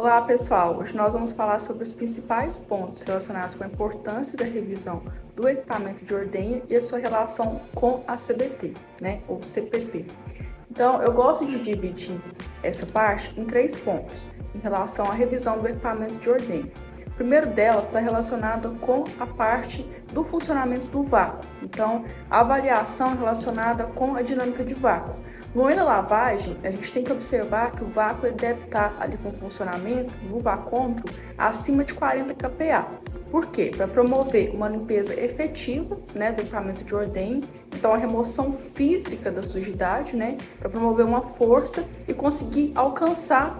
Olá pessoal, hoje nós vamos falar sobre os principais pontos relacionados com a importância da revisão do equipamento de ordenha e a sua relação com a CBT, ou CPP. Então, eu gosto de dividir essa parte em 3 pontos, em relação à revisão do equipamento de ordenha. O primeiro delas está relacionado com a parte do funcionamento do vácuo, então a avaliação relacionada com a dinâmica de vácuo. No momento da lavagem, a gente tem que observar que o vácuo ele deve estar ali com funcionamento no vacômetro acima de 40 kPa. Por quê? Para promover uma limpeza efetiva do equipamento de ordenha, então a remoção física da sujidade, para promover uma força e conseguir alcançar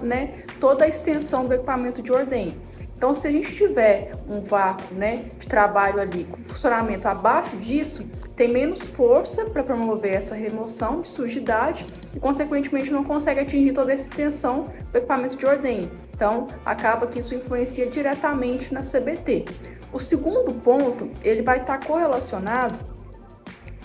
toda a extensão do equipamento de ordenha. Então, se a gente tiver um vácuo de trabalho ali com funcionamento abaixo disso, tem menos força para promover essa remoção de sujidade e, consequentemente, não consegue atingir toda essa extensão do equipamento de ordenha. Então, acaba que isso influencia diretamente na CBT. O segundo ponto, ele vai estar correlacionado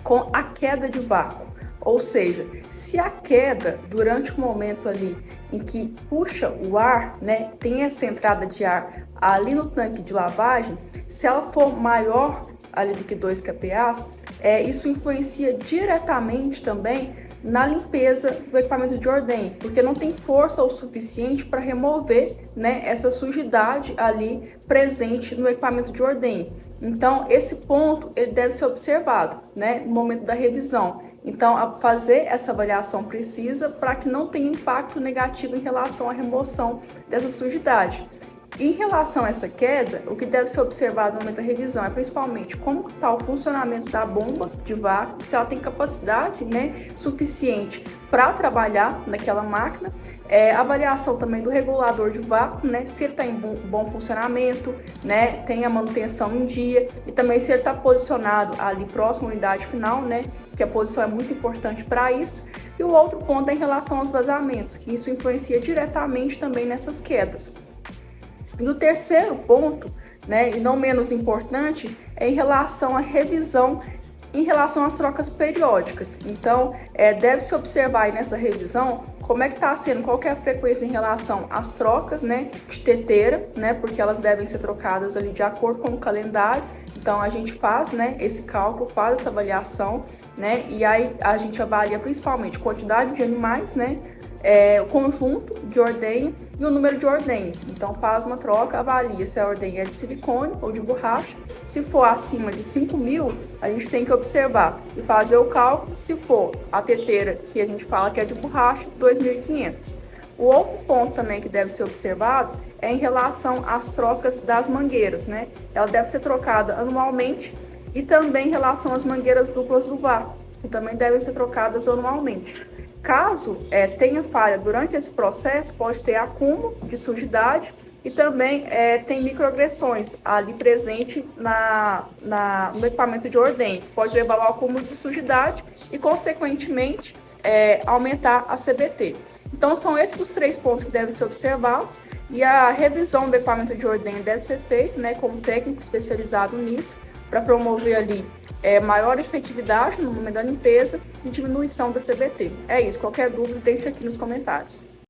com a queda de vácuo. Ou seja, se a queda durante o momento ali em que puxa o ar, tem essa entrada de ar ali no tanque de lavagem, se ela for maior ali do que 2 kPa, isso influencia diretamente também na limpeza do equipamento de ordenha, porque não tem força o suficiente para remover essa sujidade ali presente no equipamento de ordenha. Então, esse ponto ele deve ser observado no momento da revisão. Então, fazer essa avaliação precisa para que não tenha impacto negativo em relação à remoção dessa sujidade. Em relação a essa queda, o que deve ser observado no momento da revisão é principalmente como está o funcionamento da bomba de vácuo, se ela tem capacidade suficiente para trabalhar naquela máquina, a avaliação também do regulador de vácuo, se ele está em bom funcionamento, tem a manutenção em dia e também se ele está posicionado ali próximo à unidade final, que a posição é muito importante para isso. E o outro ponto é em relação aos vazamentos, que isso influencia diretamente também nessas quedas. E o terceiro ponto, e não menos importante, é em relação à revisão, em relação às trocas periódicas. Então, deve-se observar aí nessa revisão como é que está sendo, qual que é a frequência em relação às trocas de teteira, porque elas devem ser trocadas ali de acordo com o calendário. Então, a gente faz esse cálculo, faz essa avaliação, e aí a gente avalia principalmente quantidade de animais, o conjunto de ordenha e o número de ordenhas. Então, faz uma troca, avalia se a ordenha é de silicone ou de borracha. Se for acima de 5.000, a gente tem que observar e fazer o cálculo. Se for a teteira, que a gente fala que é de borracha, 2.500. O outro ponto também que deve ser observado é em relação às trocas das mangueiras, Ela deve ser trocada anualmente e também em relação às mangueiras duplas do vácuo, que também devem ser trocadas anualmente. Caso tenha falha durante esse processo, pode ter acúmulo de sujidade e também tem microagressões ali presente no equipamento de ordenha, que pode levar ao acúmulo de sujidade e, consequentemente, aumentar a CBT. Então, são esses os 3 pontos que devem ser observados e a revisão do equipamento de ordenha deve ser feita com um técnico especializado nisso, para promover ali maior efetividade no momento da limpeza e diminuição da CBT. É isso, qualquer dúvida deixa aqui nos comentários.